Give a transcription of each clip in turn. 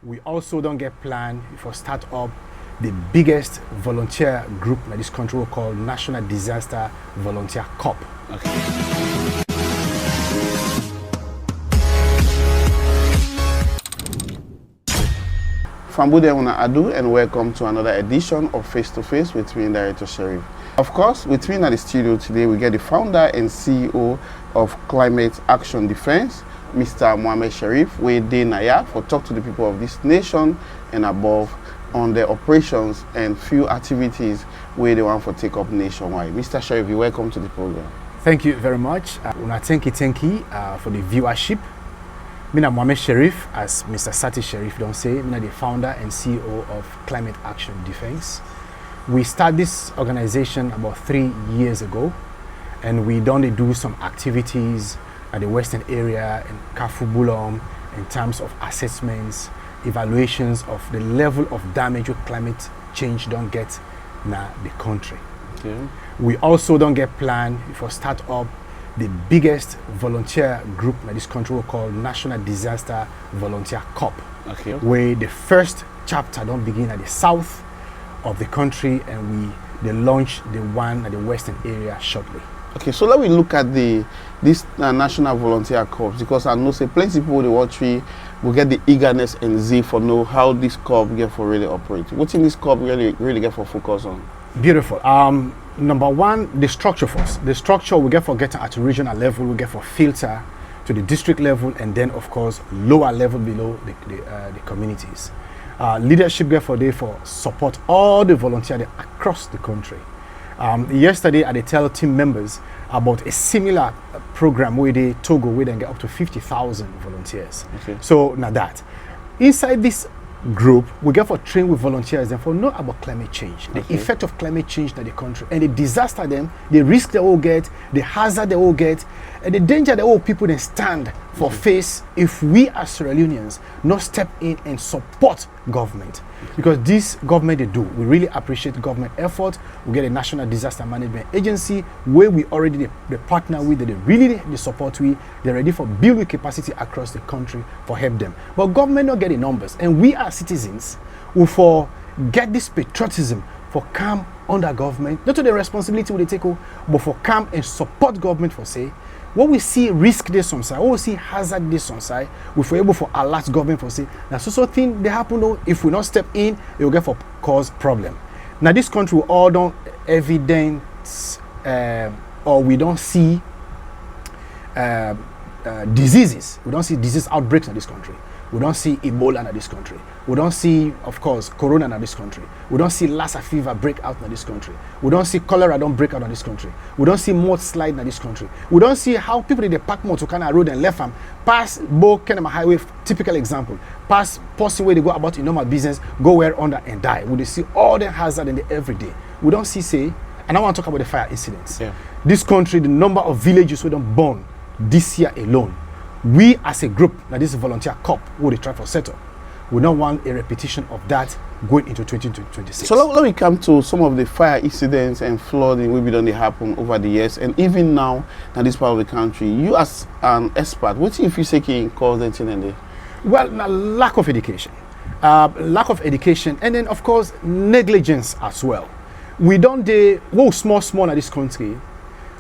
We also don't get planned for start up the biggest volunteer group in this country called National Disaster Volunteer Corps. Okay. Fambude Una Adu, and welcome to another edition of Face to Face with me, Director Sheriff. Of course, with me in the studio today, we get the founder and CEO of Climate Action Defense, Mr. Mohammed Sharif, we dey Naya for talk to the people of this nation and above on their operations and few activities where they want to take up nationwide. Mr. Sharif, you're welcome to the program. Thank you very much. Thank you for the viewership. I'm Mohammed Sharif, as Mr. Sati Sharif don't say. I'm the founder and CEO of Climate Action Defense. We started this organization about 3 years ago, and we don't do some activities at the western area in Kafubulom in terms of assessments, evaluations of the level of damage with climate change don't get in the country. Okay. We also don't get planned for start up the biggest volunteer group in this country called National Disaster Volunteer Corps. Okay. Where the first chapter don't begin at the south of the country, and they launch the one at the western area shortly. Okay, so let me look at this National Volunteer Corps, because I know say plenty people they watch we will get the eagerness and zeal for know how this corps get for really operate. What's in this corps really get for focus on? Beautiful. Number one, the structure first. The structure we get for getting at regional level, we get for filter to the district level, and then of course lower level below the communities. Leadership get for there for support all the volunteers across the country. Yesterday, I tell team members about a similar program where they Togo, where they get up to 50,000 volunteers. Okay. So now that inside this group, we get for train with volunteers and for know about climate change, the effect of climate change in the country, and the disaster them, the risk they all get, the hazard they all get, and the danger that all people then stand for face if we as Sierra Leoneans not step in and support government. Because this government they do, we really appreciate government effort. We get a National Disaster Management Agency where we already the partner with, they really the support we, they're ready for building capacity across the country for help them. But government not get the numbers, and we as citizens will for get this patriotism for come under government, not to the responsibility we take, but for come and support government for say, what we see risk this on side, what we see hazard this on side, we for able for alert government for say, now so thing they happen though, if we not step in, it will get for cause problem. Now this country we all don't evidence or we don't see diseases. We don't see disease outbreaks in this country. We don't see Ebola in this country. We don't see, of course, Corona in this country. We don't see Lassa fever break out in this country. We don't see cholera don't break out in this country. We don't see mudslide in this country. We don't see how people in the park motor kind of road and left them pass Bo Kenema Highway, typical example. Pass passing where they go about in normal business, go where under and die. We see all the hazard in the everyday. We don't see say, and I want to talk about the fire incidents. Yeah. This country, the number of villages we don't burn this year alone. We as a group, now this volunteer corps, who they try for settle, we don't want a repetition of that going into 2026. So let me come to some of the fire incidents and flooding will be done they happen over the years, and even now in this part of the country. You as an expert, what if you say can cause anything in there? Well, lack of education, and then of course negligence as well. We don't small in this country.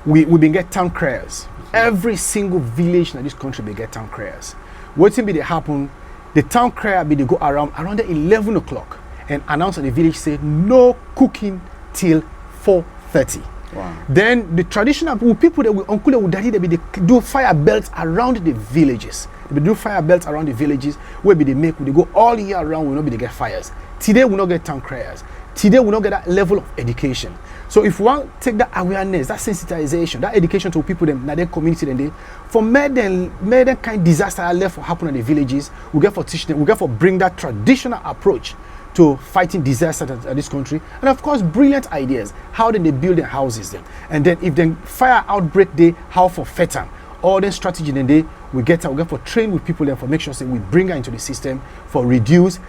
We been get town criers. Every single village in this country they get town criers. What thing be they happen? The town crier be they go around the 11 o'clock and announce that the village say no cooking till 4:30. Wow. Then the traditional people that we uncle and daddy they do fire belts around the villages. They do fire belts around the villages where they go all year around. We not be they get fires. Today we not get town criers. Today we not get that level of education. So if we want to take that awareness, that sensitization, that education to people them, their community, then they for more than kind of disaster that left for happen in the villages, we get for teach them, we get for bring that traditional approach to fighting disaster in this country, and of course brilliant ideas. How then they build their houses then, and then if then fire outbreak day, how for fetan, all the strategy then they we get for train with people then for make sure say we bring her into the system for reduce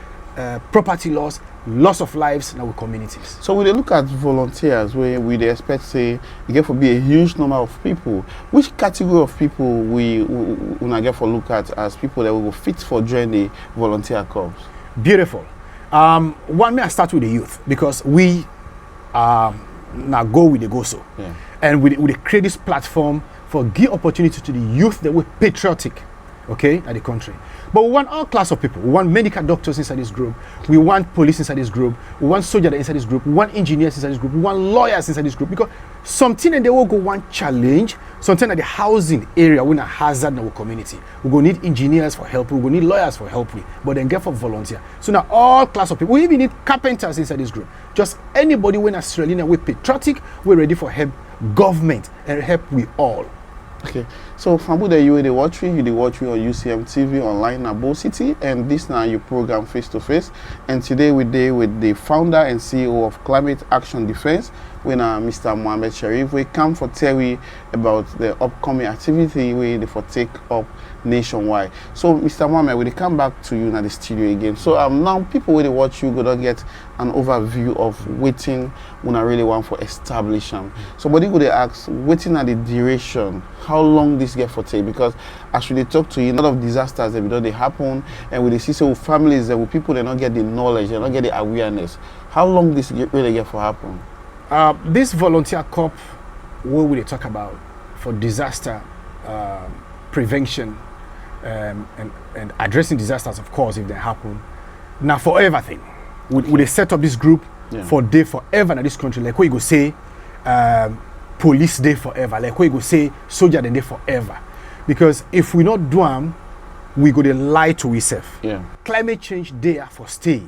property loss of lives in our communities. So when they look at volunteers, where we they expect say you get for be a huge number of people, which category of people we get for look at as people that will fit for join the volunteer corps? Beautiful. One, may I start with the youth, because we now go with the go so. Yeah. And we create this platform for give opportunity to the youth that we're patriotic, okay, at the country. But we want all class of people. We want medical doctors inside this group. We want police inside this group. We want soldiers inside this group. We want engineers inside this group. We want lawyers inside this group. Because something that they will go want challenge, something at the housing area, we're a hazard in our community. We're going to need engineers for help. We're going to need lawyers for help. But then get for volunteer. So now all class of people. We even need carpenters inside this group. Just anybody when Australian, we're patriotic, we're ready for help government and help we all. Okay, so Fambude, you the watch on UCM TV online in Abo City, and this now you program face to face. And today we're there with the founder and CEO of Climate Action Defense, when Mr. Mohammed Sharif. We come for tell you about the upcoming activity we for take up nationwide. So Mr. Mohammed, we come back to you in the studio again. So now people will watch you go to get an overview of waiting when I really want for establish them. Somebody could ask waiting at the duration, how long this get for take? Because as we talk to you, a lot of disasters they happen, and with the system with families and with people they not get the knowledge, they not get the awareness. How long this really get for happen? This volunteer corps, what will they talk about for disaster prevention and addressing disasters, of course, if they happen. Now for everything, would they set up this group for day forever in this country, like what you go say police day forever, like what you go say soldier day forever. Because if we not do them, we go to lie to ourselves. Yeah. Climate change there for stay.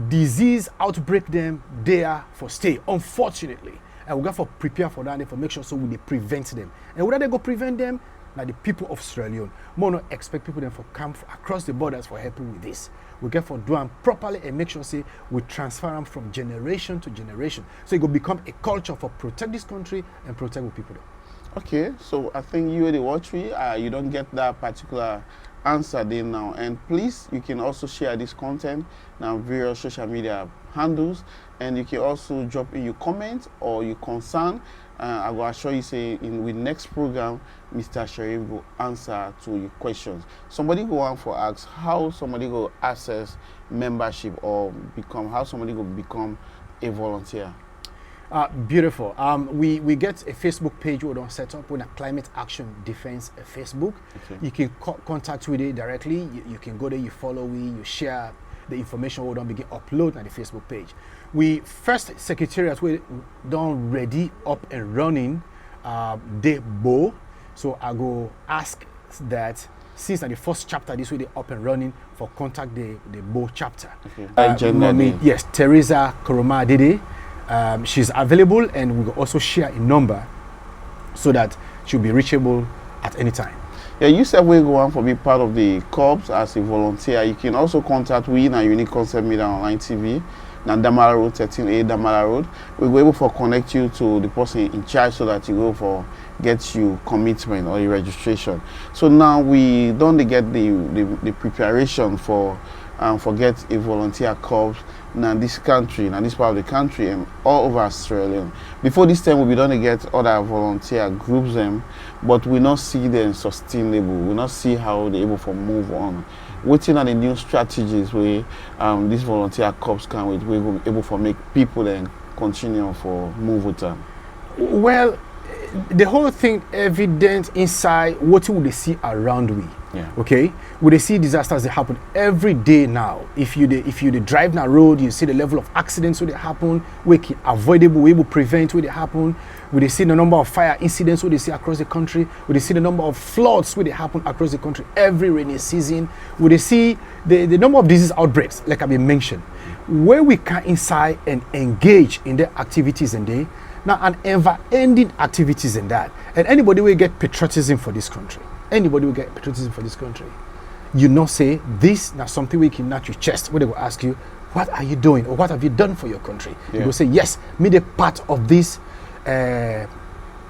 Disease outbreak them there for stay, unfortunately. And we got for prepare for that information so we prevent them. And whether they go prevent them, now the people of Sierra Leone more not expect people then for come across the borders for helping with this. We get for do them properly and make sure say we transfer them from generation to generation. So it will become a culture for protect this country and protect the people there. Okay, so I think you the watch you don't get that particular answer there now, and please you can also share this content now various social media handles, and you can also drop in your comment or your concern. I will assure you say in with next program Mr. Sharif will answer to your questions. Somebody go on for ask how somebody go access membership or how somebody go become a volunteer. Beautiful. We get a Facebook page we don't set up with a Climate Action Defense Facebook. Okay. You can contact with it directly. You can go there, you follow we, you share the information we don't begin upload on the Facebook page. We first secretariat we done ready up and running the bow. So I go ask that since the first chapter this way they up and running for contact the bow chapter. Okay. Yes, Teresa Koroma Dede. She's available, and we will also share a number so that she'll be reachable at any time. Yeah, you said we're going for be part of the corps as a volunteer. You can also contact we in our Unique Concept Media Online TV, now Damala Road 13A Damala Road. We're able for connect you to the person in charge so that you go for get you commitment or your registration. So now we don't get the preparation for get a volunteer corps now this country, now this part of the country and all over Australia. Before this time we'll be done to get other volunteer groups them, but we not see them sustainable. We not see how they're able to move on. Waiting on the new strategies where this volunteer corps can we will be able to make people then continue for move with them. Well, the whole thing evident inside what we see around we. Yeah. Okay, we see disasters that happen every day now. If you drive down road, you see the level of accidents where they happen, we can avoidable, we will prevent where they happen. We see the number of fire incidents where they see across the country. We see the number of floods where they happen across the country every rainy season. We see the number of disease outbreaks, like I've been mentioned, where we can inside and engage in their activities and they now an ever-ending activities in that. And anybody will get patriotism for this country. Anybody will get patriotism for this country. You not say this now something we can knock your chest where they will ask you, what are you doing or what have you done for your country? Yeah. You will say, yes, me the part of this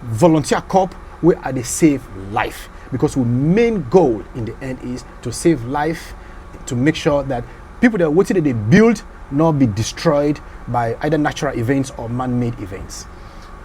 volunteer corps where are they save life. Because our main goal in the end is to save life, to make sure that people that are waiting that they build not be destroyed by either natural events or man-made events.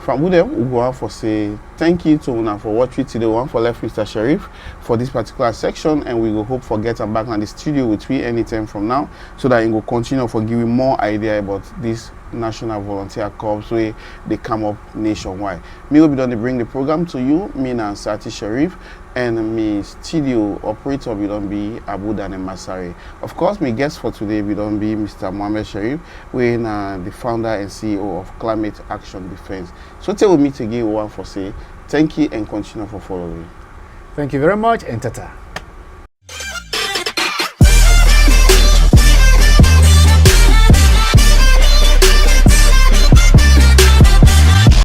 From Budem, we go on for say thank you to una for watching today. One for left Mr. Sheriff for this particular section, and we will hope for get him back in the studio with we anytime from now, so that he will continue for giving more idea about this National Volunteer Corps where they come up nationwide. Me will be done to bring the program to you, me and Sati Sheriff, and me studio operator will don't be Abu Dane Masari. Of course, my guest for today will don't be Mr. Mohammed Sharif, we the founder and CEO of Climate Action Defense. So tell me to give one for say thank you and continue for following. Thank you very much, and tata.